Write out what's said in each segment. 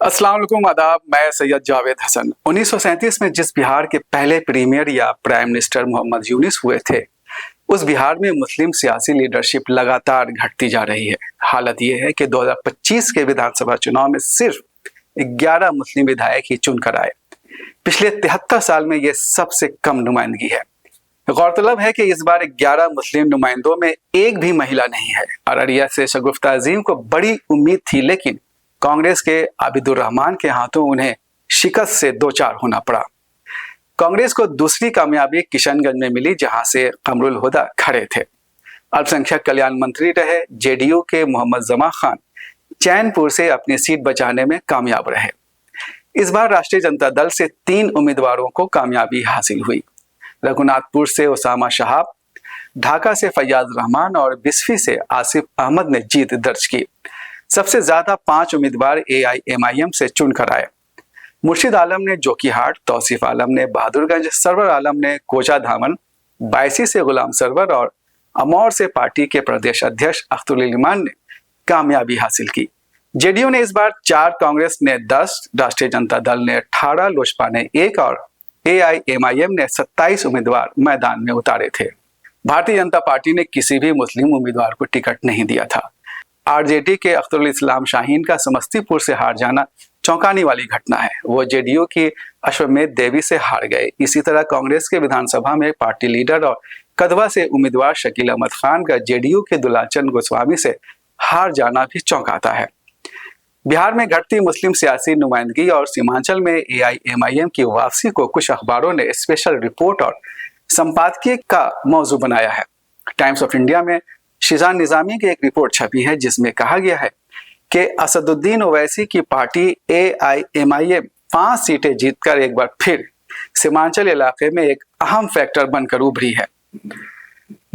अस्सलाम वालेकुम, आदाब। मैं सैयद जावेद हसन। 1937 में जिस बिहार के पहले प्रीमियर या प्राइम मिनिस्टर मोहम्मद यूनिस हुए थे, उस बिहार में मुस्लिम सियासी लीडरशिप लगातार घटती जा रही है। हालत यह है कि 2025 के विधानसभा चुनाव में सिर्फ 11 मुस्लिम विधायक ही चुनकर आए। पिछले 73 साल में यह सबसे कम नुमाइंदगी है। गौरतलब है कि इस बार 11 मुस्लिम नुमाइंदों में एक भी महिला नहीं है। अररिया से शगुफ्ता अजीम को बड़ी उम्मीद थी, लेकिन कांग्रेस के आबिदुर रहमान के हाथों उन्हें शिकस्त से दो चार होना पड़ा। कांग्रेस को दूसरी कामयाबी किशनगंज में मिली, जहां से कमरुल हुदा खड़े थे। अल्पसंख्यक कल्याण मंत्री रहे जेडीयू के मोहम्मद जमा खान चैनपुर से अपनी सीट बचाने में कामयाब रहे। इस बार राष्ट्रीय जनता दल से 3 उम्मीदवारों को कामयाबी हासिल हुई। रघुनाथपुर से उसामा शहाब, ढाका से फैयाज रहमान और बिस्फी से आसिफ अहमद ने जीत दर्ज की। सबसे ज्यादा 5 उम्मीदवार AIMIM से चुनकर आए। मुर्शिद आलम ने जोकीहाट, तौसीफ आलम ने बहादुरगंज, सरवर आलम ने कोचा धामन, बायसी से गुलाम सरवर और अमौर से पार्टी के प्रदेश अध्यक्ष अख्तरुल ईमान ने कामयाबी हासिल की। जेडीयू ने इस बार 4, कांग्रेस ने 10, राष्ट्रीय जनता दल ने 18, लोजपा ने 1 और AIMIM ने 27 उम्मीदवार मैदान में उतारे थे। भारतीय जनता पार्टी ने किसी भी मुस्लिम उम्मीदवार को टिकट नहीं दिया था। आरजेडी के अख्तरुल इस्लाम शाहीन का समस्तीपुर से हार जाना चौंकाने वाली घटना है। वो जेडीयू की अश्वमेध देवी से हार गए। इसी तरह कांग्रेस के विधानसभा में पार्टी लीडर और कदवा से उम्मीदवार शकील अहमद खान का जेडीयू के दुलाचंद गोस्वामी से हार जाना भी चौंकाता है। बिहार में घटती मुस्लिम सियासी नुमाइंदगी और सीमांचल में AIMIM की वापसी को कुछ अखबारों ने स्पेशल रिपोर्ट और संपादकीय का मौजू बनाया है। टाइम्स ऑफ इंडिया में शिजान निजामी की एक रिपोर्ट छपी है, जिसमें कहा गया है कि असदुद्दीन ओवैसी की पार्टी AIMIM 5 सीटें जीतकर एक बार फिर सीमांचल इलाके में एक अहम फैक्टर बनकर उभरी है।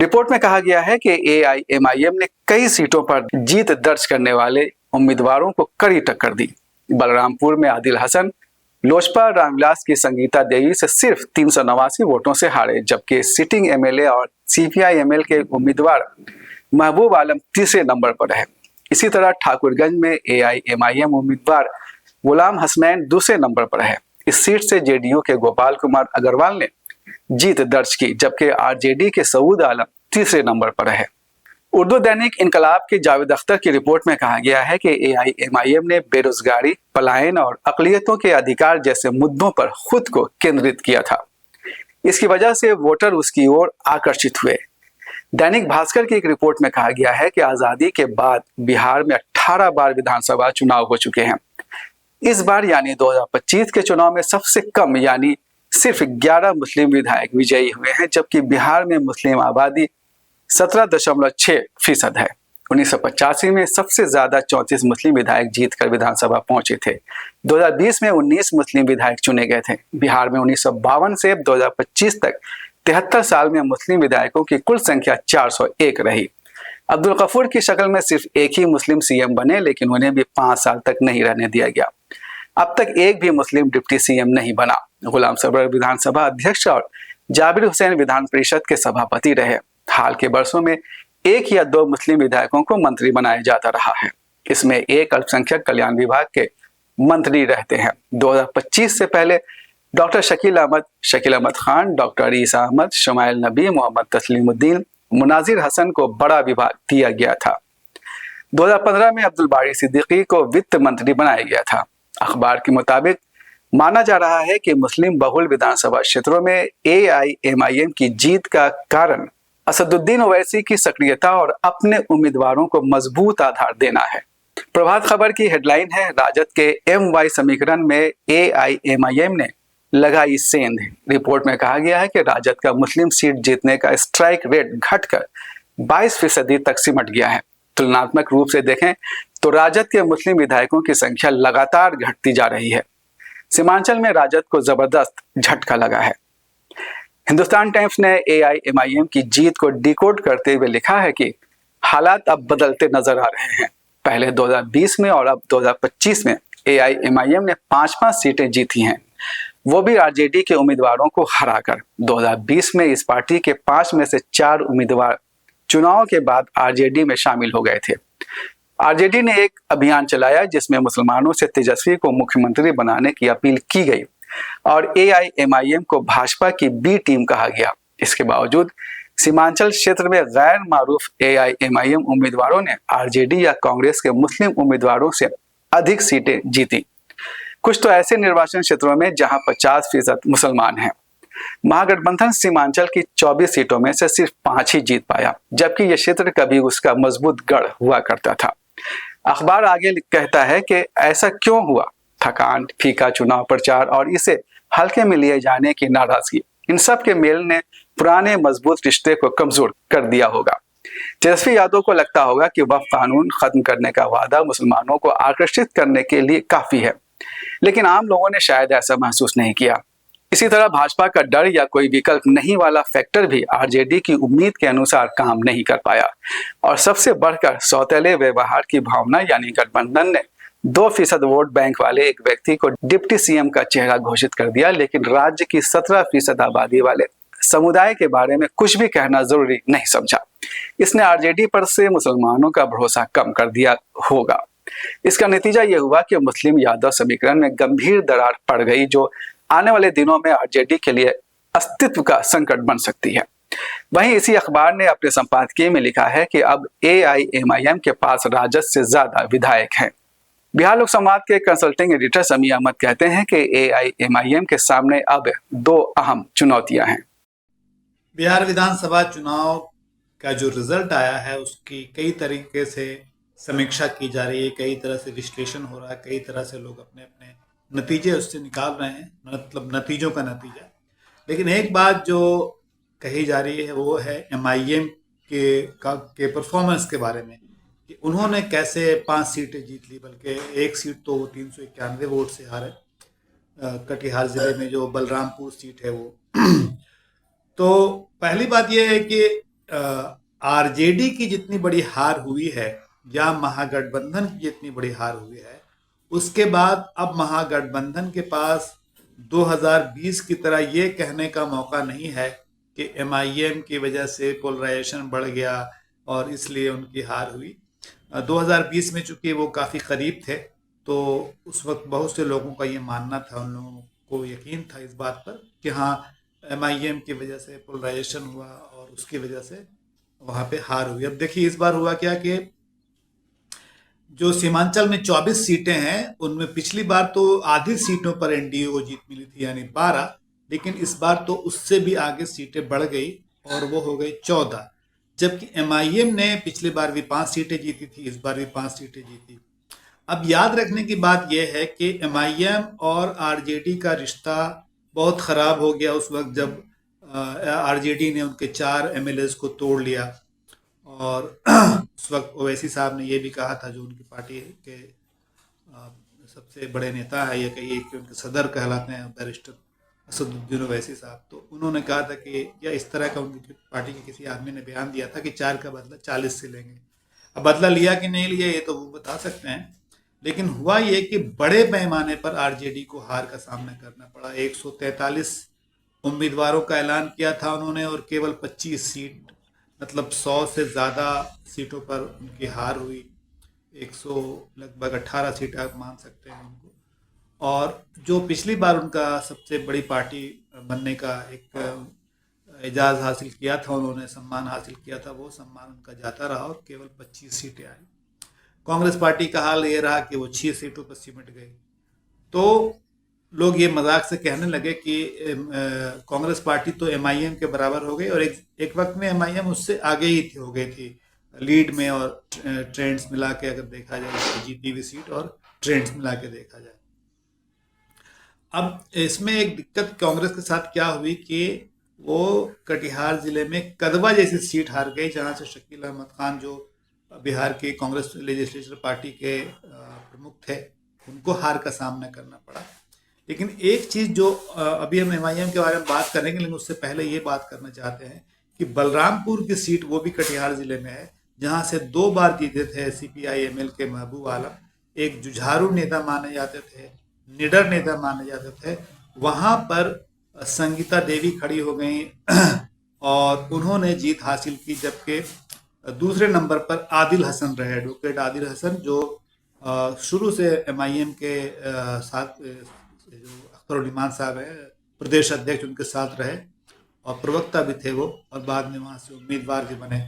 रिपोर्ट में कहा गया है कि AIMIM ने कई सीटों पर जीत दर्ज करने वाले उम्मीदवारों को कड़ी टक्कर दी। बलरामपुर में आदिल हसन लोजपा रामविलास की संगीता देवी से सिर्फ 389 वोटों से हारे, जबकि सिटिंग MLA और CPI-ML के उम्मीदवार महबूब आलम तीसरे नंबर पर है। इसी तरह ठाकुरगंज में AIMIM उम्मीदवार गुलाम हसनैन दूसरे नंबर पर है। इस सीट से जेडीयू के गोपाल कुमार अग्रवाल ने जीत दर्ज की, जबकि आरजेडी के सऊद आलम तीसरे नंबर पर है। उर्दू दैनिक इनकलाब की जावेद अख्तर की रिपोर्ट में कहा गया है कि AIMIM ने बेरोजगारी, पलायन और अकलियतों के अधिकार जैसे मुद्दों पर खुद को केंद्रित किया था। इसकी वजह से वोटर उसकी ओर आकर्षित हुए। दैनिक भास्कर की एक रिपोर्ट में कहा गया है कि आजादी के बाद बिहार में 18 बार विधानसभा चुनाव हो चुके हैं। इस बार यानी 2025 के चुनाव में सबसे कम यानी सिर्फ 11 मुस्लिम विधायक विजयी हुए हैं, जबकि बिहार में मुस्लिम आबादी 17.6% है। 1985 में सबसे ज्यादा 34 मुस्लिम विधायक जीतकर विधानसभा पहुंचे थे। 2020 में 19 मुस्लिम विधायक चुने गए थे। बिहार में 1952 से 2025 तक 73 साल में मुस्लिम विधायकों की कुल संख्या 401 रही। अब्दुल गफूर की शक्ल में सिर्फ एक ही मुस्लिम CM बने, लेकिन उन्हें भी 5 साल तक नहीं रहने दिया गया। अब तक एक भी मुस्लिम डिप्टी CM नहीं बना। गुलाम सरवर विधानसभा अध्यक्ष और जाबिर हुसैन विधान परिषद के सभापति रहे। हाल के वर्षों में 1 या 2 मुस्लिम विधायकों को मंत्री बनाया जाता रहा है। इसमें एक अल्पसंख्यक कल्याण विभाग के मंत्री रहते हैं। 2025 से पहले डॉक्टर शकील अहमद खान, डॉक्टर ईसा अहमद, शमाइल नबी, मोहम्मद तस्लीमुद्दीन, मुनाजिर हसन को बड़ा विभाग दिया गया था। 2015 में अब्दुल बारी सिद्दीकी को वित्त मंत्री बनाया गया था। अखबार के मुताबिक माना जा रहा है कि मुस्लिम बहुल विधानसभा क्षेत्रों में AIMIM की जीत का कारण असदुद्दीन ओवैसी की सक्रियता और अपने उम्मीदवारों को मजबूत आधार देना है। प्रभात खबर की हेडलाइन है, राजद के MY समीकरण में AIMIM ने लगाई सेंध। रिपोर्ट में कहा गया है कि राजद का मुस्लिम सीट जीतने का स्ट्राइक रेट घटकर 22% तक सिमट गया है। तुलनात्मक रूप से देखें तो राजद के मुस्लिम विधायकों की संख्या लगातार घटती जा रही है। सीमांचल में राजद को जबरदस्त झटका लगा है। हिंदुस्तान टाइम्स ने AIMIM की जीत को डिकोड करते हुए लिखा है कि हालात अब बदलते नजर आ रहे हैं। पहले 2020 में और अब 2025 में AIMIM ने 5-5 सीटें जीती हैं, वो भी आरजेडी के उम्मीदवारों को हराकर। 2020 में इस पार्टी के 5 में से 4 उम्मीदवार चुनाव के बाद आरजेडी में शामिल हो गए थे। आरजेडी ने एक अभियान चलाया जिसमें मुसलमानों से तेजस्वी को मुख्यमंत्री बनाने की अपील की गई और एआईएमआईएम को भाजपा की बी टीम कहा गया। इसके बावजूद सीमांचल क्षेत्र में गैर मारूफ एआईएमआईएम उम्मीदवारों ने आरजेडी या कांग्रेस के मुस्लिम उम्मीदवारों से अधिक सीटें जीती। कुछ तो ऐसे निर्वाचन क्षेत्रों में जहां 50% मुसलमान हैं। महागठबंधन सीमांचल की 24 सीटों में से सिर्फ 5 ही जीत पाया, जबकि यह क्षेत्र कभी उसका मजबूत गढ़ हुआ करता था। अखबार आगे कहता है कि ऐसा क्यों हुआ? थकान, फीका चुनाव प्रचार और इसे हल्के में लिए जाने की नाराजगी, इन सब के मेल ने पुराने मजबूत रिश्ते को कमजोर कर दिया होगा। तेजस्वी यादव को लगता होगा कि वह कानून खत्म करने का वादा मुसलमानों को आकर्षित करने के लिए काफी है, लेकिन आम लोगों ने शायद ऐसा महसूस नहीं किया। इसी तरह भाजपा का डर या कोई विकल्प नहीं वाला फैक्टर भी आरजेडी की उम्मीद के अनुसार काम नहीं कर पाया। और सबसे बढ़कर सौतेले व्यवहार की भावना यानी गठबंधन ने 2% वोट बैंक वाले एक व्यक्ति को डिप्टी सीएम का चेहरा घोषित कर दिया, लेकिन राज्य की 17% आबादी वाले समुदाय के बारे में कुछ भी कहना जरूरी नहीं समझा। इसने आरजेडी पर से मुसलमानों का भरोसा कम कर दिया होगा। इसका नतीजा यह हुआ कि मुस्लिम यादव समीकरण में गंभीर दरार पड़ गई, जो आने वाले दिनों में आरजेडी के लिए अस्तित्व का संकट बन सकती है। वहीं इसी अखबार ने अपने संपादकीय में लिखा है कि अब एआईएमआईएम के पास राजद से ज्यादा विधायक हैं। बिहार लोक संवाद के कंसल्टिंग एडिटर समी अहमद कहते हैं कि एआईएमआईएम के सामने अब 2 अहम चुनौतियां हैं। बिहार विधानसभा चुनाव का जो रिजल्ट आया है उसकी कई तरीके से समीक्षा की जा रही है, कई तरह से विश्लेषण हो रहा है, कई तरह से लोग अपने अपने नतीजे उससे निकाल रहे हैं, मतलब नतीजों का नतीजा। लेकिन एक बात जो कही जा रही है वो है एमआईएम के परफॉर्मेंस के बारे में, कि उन्होंने कैसे 5 सीटें जीत ली, बल्कि एक सीट तो वो 391 वोट से हारे, कटिहार जिले में जो बलरामपुर सीट है वो। तो पहली बात यह है कि आरजेडी की जितनी बड़ी हार हुई है या महागठबंधन की जितनी बड़ी हार हुई है, उसके बाद अब महागठबंधन के पास 2020 की तरह ये कहने का मौका नहीं है कि एमआईएम की वजह से पोलराइजेशन बढ़ गया और इसलिए उनकी हार हुई। 2020 में चूंकि वो काफ़ी करीब थे, तो उस वक्त बहुत से लोगों का ये मानना था, उन लोगों को यकीन था इस बात पर कि हाँ एमआईएम की वजह से पोलराइजेशन हुआ और उसकी वजह से वहाँ पे हार हुई। अब देखिए इस बार हुआ क्या कि जो सीमांचल में 24 सीटें हैं, उनमें पिछली बार तो आधी सीटों पर एनडीए को जीत मिली थी यानी 12, लेकिन इस बार तो उससे भी आगे सीटें बढ़ गई और वो हो गई 14। जबकि एमआईएम ने पिछली बार भी 5 सीटें जीती थी, इस बार भी 5 सीटें जीती। अब याद रखने की बात यह है कि एमआईएम और आरजेडी का रिश्ता बहुत ख़राब हो गया उस वक्त जब आरजेडी ने उनके 4 एमएलएज को तोड़ लिया। और उस वक्त ओवैसी साहब ने ये भी कहा था, जो उनकी पार्टी के सबसे बड़े नेता है, ये कहिए कि उनके सदर कहलाते हैं बैरिस्टर असदुद्दीन ओवैसी साहब, तो उन्होंने कहा था कि या इस तरह का उनकी पार्टी के किसी आदमी ने बयान दिया था कि 4 का बदला 40 से लेंगे। अब बदला लिया कि नहीं लिया ये तो वो बता सकते हैं, लेकिन हुआ ये कि बड़े पैमाने पर आरजेडी को हार का सामना करना पड़ा। 143 उम्मीदवारों का ऐलान किया था उन्होंने और केवल 25 सीट, मतलब 100 से ज़्यादा सीटों पर उनकी हार हुई। 100 लगभग 18 सीट आप मान सकते हैं उनको। और जो पिछली बार उनका सबसे बड़ी पार्टी बनने का एक एजाज़ हासिल किया था, उन्होंने सम्मान हासिल किया था, वो सम्मान उनका जाता रहा और केवल 25 सीटें आई। कांग्रेस पार्टी का हाल ये रहा कि वो 6 सीटों पर सिमट गई। तो लोग ये मजाक से कहने लगे कि कांग्रेस पार्टी तो एमआईएम के बराबर हो गई, और एक वक्त में एमआईएम उससे आगे ही हो गई थी लीड में, और ट्रेंड्स मिला के अगर देखा जाए, जीती हुई सीट और ट्रेंड्स मिला के देखा जाए। अब इसमें एक दिक्कत कांग्रेस के साथ क्या हुई कि वो कटिहार जिले में कदवा जैसी सीट हार गई, जहां से शकील अहमद खान जो बिहार के कांग्रेस लेजिस्लेचर पार्टी के प्रमुख थे, उनको हार का सामना करना पड़ा। लेकिन एक चीज़ जो अभी हम एमआईएम के बारे में बात करेंगे, लेकिन उससे पहले ये बात करना चाहते हैं कि बलरामपुर की सीट वो भी कटिहार जिले में है, जहां से 2 बार जीते थे सीपीआई-एमएल के महबूब आलम, एक जुझारू नेता माने जाते थे, निडर नेता माने जाते थे। वहां पर संगीता देवी खड़ी हो गई और उन्होंने जीत हासिल की, जबकि दूसरे नंबर पर आदिल हसन रहे, एडवोकेट आदिल हसन, जो शुरू से एमआईएम के साथ जो अख्तरुल साहब है प्रदेश अध्यक्ष, उनके साथ रहे और प्रवक्ता भी थे वो, और बाद में वहाँ से उम्मीदवार भी बने।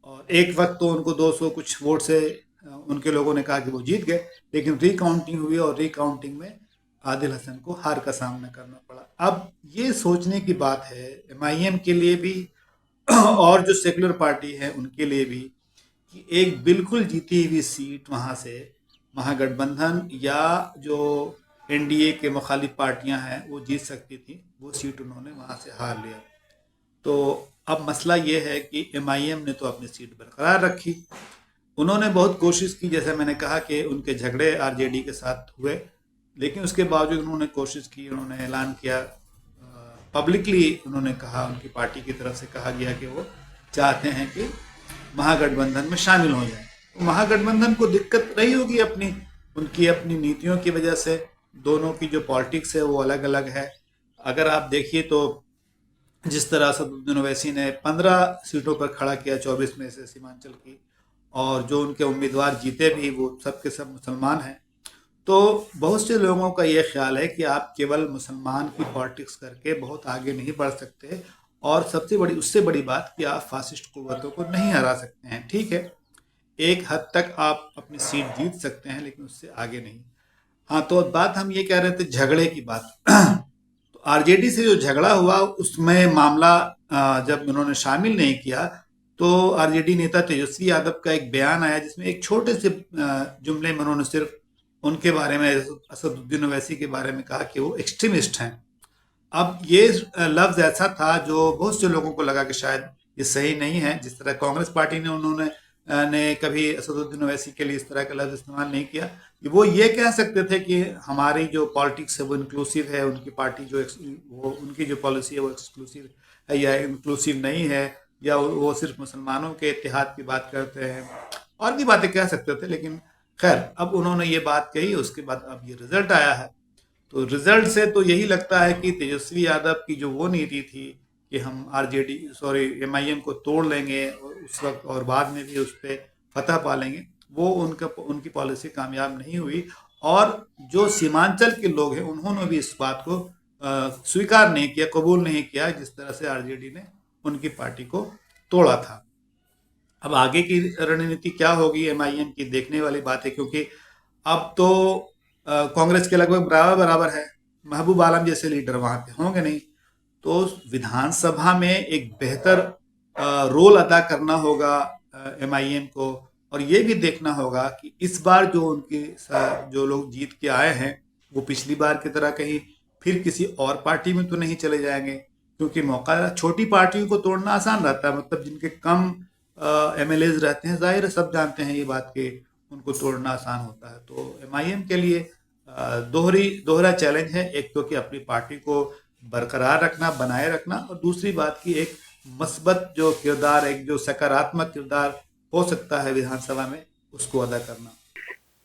और एक वक्त तो उनको 200 कुछ वोट से उनके लोगों ने कहा कि वो जीत गए, लेकिन रिकाउंटिंग हुई और रिकाउंटिंग में आदिल हसन को हार का सामना करना पड़ा। अब ये सोचने की बात है एमआईएम के लिए भी और जो सेकुलर पार्टी है उनके लिए भी, कि एक बिल्कुल जीती हुई सीट वहाँ से महागठबंधन या जो एनडीए के मुखालिफ पार्टियां हैं वो जीत सकती थी, वो सीट उन्होंने वहाँ से हार लिया। तो अब मसला ये है कि एमआईएम ने तो अपनी सीट बरकरार रखी। उन्होंने बहुत कोशिश की, जैसे मैंने कहा कि उनके झगड़े आरजेडी के साथ हुए, लेकिन उसके बावजूद उन्होंने कोशिश की, उन्होंने ऐलान किया, पब्लिकली उन्होंने कहा, उनकी पार्टी की तरफ से कहा गया कि वो चाहते हैं कि महागठबंधन में शामिल हो जाए। तो महागठबंधन को दिक्कत रही होगी उनकी अपनी नीतियों की वजह से, दोनों की जो पॉलिटिक्स है वो अलग अलग है। अगर आप देखिए तो जिस तरह असदुद्दीन ओवैसी ने 15 सीटों पर खड़ा किया 24 में से सीमांचल की, और जो उनके उम्मीदवार जीते भी वो सब के सब मुसलमान हैं। तो बहुत से लोगों का ये ख्याल है कि आप केवल मुसलमान की पॉलिटिक्स करके बहुत आगे नहीं बढ़ सकते, और सबसे बड़ी उससे बड़ी बात कि आप फासिस्ट कुव्वतों को नहीं हरा सकते हैं। ठीक है, एक हद तक आप अपनी सीट जीत सकते हैं, लेकिन उससे आगे नहीं। हाँ, तो बात हम ये कह रहे थे झगड़े की बात। तो आरजेडी से जो झगड़ा हुआ उसमें मामला जब उन्होंने शामिल नहीं किया, तो आरजेडी नेता तेजस्वी यादव का एक बयान आया जिसमें एक छोटे से जुमले में उन्होंने सिर्फ उनके बारे में, असदुद्दीन ओवैसी के बारे में कहा कि वो एक्सट्रीमिस्ट हैं। अब ये लफ्ज़ ऐसा था जो बहुत से लोगों को लगा कि शायद ये सही नहीं है। जिस तरह कांग्रेस पार्टी ने कभी असदुद्दीन ओवैसी के लिए इस तरह का लफ्ज़ इस्तेमाल नहीं किया। वो ये कह सकते थे कि हमारी जो पॉलिटिक्स है वो इंक्लूसिव है, उनकी पार्टी उनकी जो पॉलिसी है वो एक्सक्लूसिव है या इंक्लूसिव नहीं है, या वो सिर्फ मुसलमानों के इत्तेहाद की बात करते हैं, और भी बातें कह सकते थे। लेकिन खैर, अब उन्होंने ये बात कही, उसके बाद अब ये रिजल्ट आया है। तो रिजल्ट से तो यही लगता है कि तेजस्वी यादव की जो वो नीति थी कि हम एमआईएम को तोड़ लेंगे उस वक्त, और बाद में भी उस पर फतह पा लेंगे, वो उनकी पॉलिसी कामयाब नहीं हुई। और जो सीमांचल के लोग हैं उन्होंने भी इस बात को स्वीकार नहीं किया, कबूल नहीं किया, जिस तरह से आरजेडी ने उनकी पार्टी को तोड़ा था। अब आगे की रणनीति क्या होगी एमआईएम की, देखने वाली बात है, क्योंकि अब तो कांग्रेस के लगभग बराबर है, महबूब आलम जैसे लीडर वहाँ पे होंगे नहीं, तो विधानसभा में एक बेहतर रोल अदा करना होगा एमआईएम को, और ये भी देखना होगा कि इस बार जो लोग जीत के आए हैं वो पिछली बार की तरह कहीं फिर किसी और पार्टी में तो नहीं चले जाएंगे, क्योंकि मौका, छोटी पार्टियों को तोड़ना आसान रहता है, मतलब जिनके कम एमएलएज रहते हैं, जाहिर है सब जानते हैं ये बात कि उनको तोड़ना आसान होता है। तो एमआईएम के लिए दोहरा चैलेंज है, एक तो कि अपनी पार्टी को बरकरार रखना, बनाए रखना, और दूसरी बात की एक मस्बत जो किरदार, एक जो सकारात्मक किरदार हो सकता है विधानसभा में, उसको अदा करना।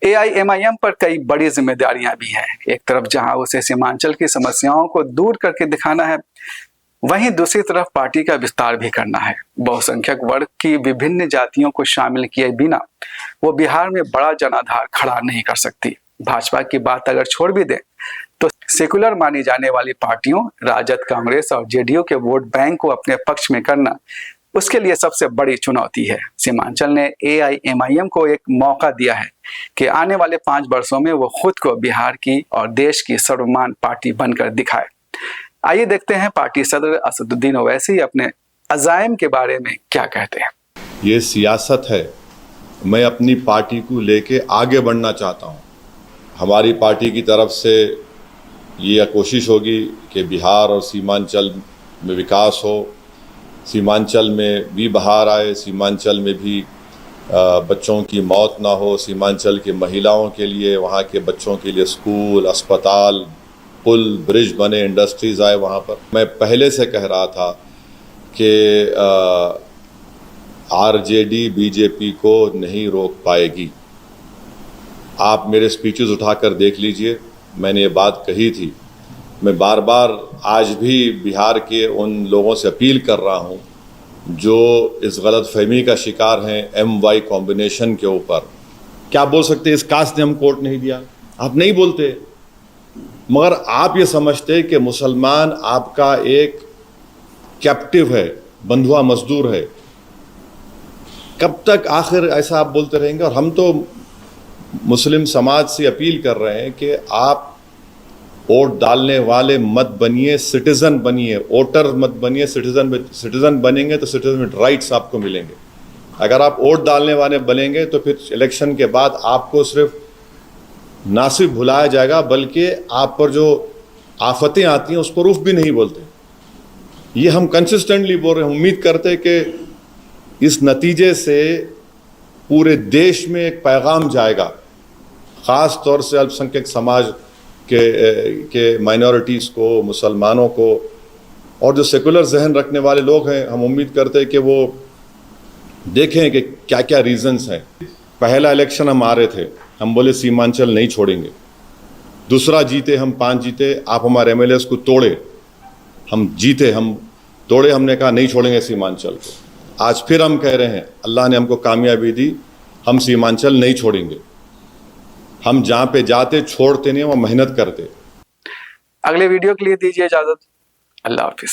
एआईएमआईएम पर कई बड़ी जिम्मेदारियां भी हैं। एक तरफ जहां उसे सीमांचल की समस्याओं को दूर करके दिखाना है, वहीं दूसरी तरफ पार्टी का विस्तार भी करना है। बहुसंख्यक वर्ग की विभिन्न जातियों को शामिल किए बिना वो बिहार में बड़ा जनाधार खड़ा नहीं कर सकती। भाजपा की बात अगर छोड़ भी दें तो सेकुलर मानी जाने वाली पार्टियों राजद, कांग्रेस और जेडीयू के वोट बैंक को अपने पक्ष में करना उसके लिए सबसे बड़ी चुनौती है। सीमांचल ने एआईएमआईएम को एक मौका दिया है कि आने वाले 5 वर्षों में वो खुद को बिहार की और देश की सर्वमान्य पार्टी बनकर दिखाए। आइए देखते हैं पार्टी सदर असदुद्दीन ओवैसी अपने अज़ाइम के बारे में क्या कहते हैं। ये सियासत है, मैं अपनी पार्टी को लेके आगे बढ़ना चाहता हूँ। हमारी पार्टी की तरफ से ये कोशिश होगी कि बिहार और सीमांचल में विकास हो, सीमांचल में भी बहार आए, सीमांचल में भी बच्चों की मौत ना हो, सीमांचल के महिलाओं के लिए, वहाँ के बच्चों के लिए स्कूल, अस्पताल, पुल, ब्रिज बने, इंडस्ट्रीज़ आए वहाँ पर। मैं पहले से कह रहा था कि आरजेडी बीजेपी को नहीं रोक पाएगी। आप मेरे स्पीचेस उठाकर देख लीजिए, मैंने ये बात कही थी। मैं बार बार आज भी बिहार के उन लोगों से अपील कर रहा हूँ जो इस गलतफहमी का शिकार हैं MY कॉम्बिनेशन के ऊपर, क्या बोल सकते हैं इस कास्ट ने हमको वोट नहीं दिया? आप नहीं बोलते, मगर आप ये समझते कि मुसलमान आपका एक कैप्टिव है, बंधुआ मजदूर है। कब तक आखिर ऐसा आप बोलते रहेंगे? और हम तो मुस्लिम समाज से अपील कर रहे हैं कि आप वोट डालने वाले मत बनिए, सिटीजन बनिए। वोटर मत बनिए, सिटीजन बनेंगे तो सिटीजन राइट्स आपको मिलेंगे। अगर आप वोट डालने वाले बनेंगे तो फिर इलेक्शन के बाद आपको सिर्फ ना सिर्फ भुलाया जाएगा, बल्कि आप पर जो आफतें आती हैं उस पर उफ भी नहीं बोलते। ये हम कंसिस्टेंटली बोल रहे हैं। उम्मीद करते हैं कि इस नतीजे से पूरे देश में एक पैगाम जाएगा, ख़ास तौर से अल्पसंख्यक समाज के माइनॉरिटीज़ को, मुसलमानों को, और जो सेकुलर जहन रखने वाले लोग हैं। हम उम्मीद करते हैं कि वो देखें कि क्या क्या रीजंस हैं। पहला इलेक्शन हम आ रहे थे, हम बोले सीमांचल नहीं छोड़ेंगे। दूसरा जीते, हम 5 जीते, आप हमारे MLAs को तोड़े, हम जीते, हम तोड़े, हमने कहा नहीं छोड़ेंगे सीमांचल को। आज फिर हम कह रहे हैं, अल्लाह ने हमको कामयाबी दी, हम सीमांचल नहीं छोड़ेंगे। हम जहाँ पे जाते छोड़ते नहीं, वो मेहनत करते। अगले वीडियो के लिए दीजिए इजाजत। अल्लाह हाफिज।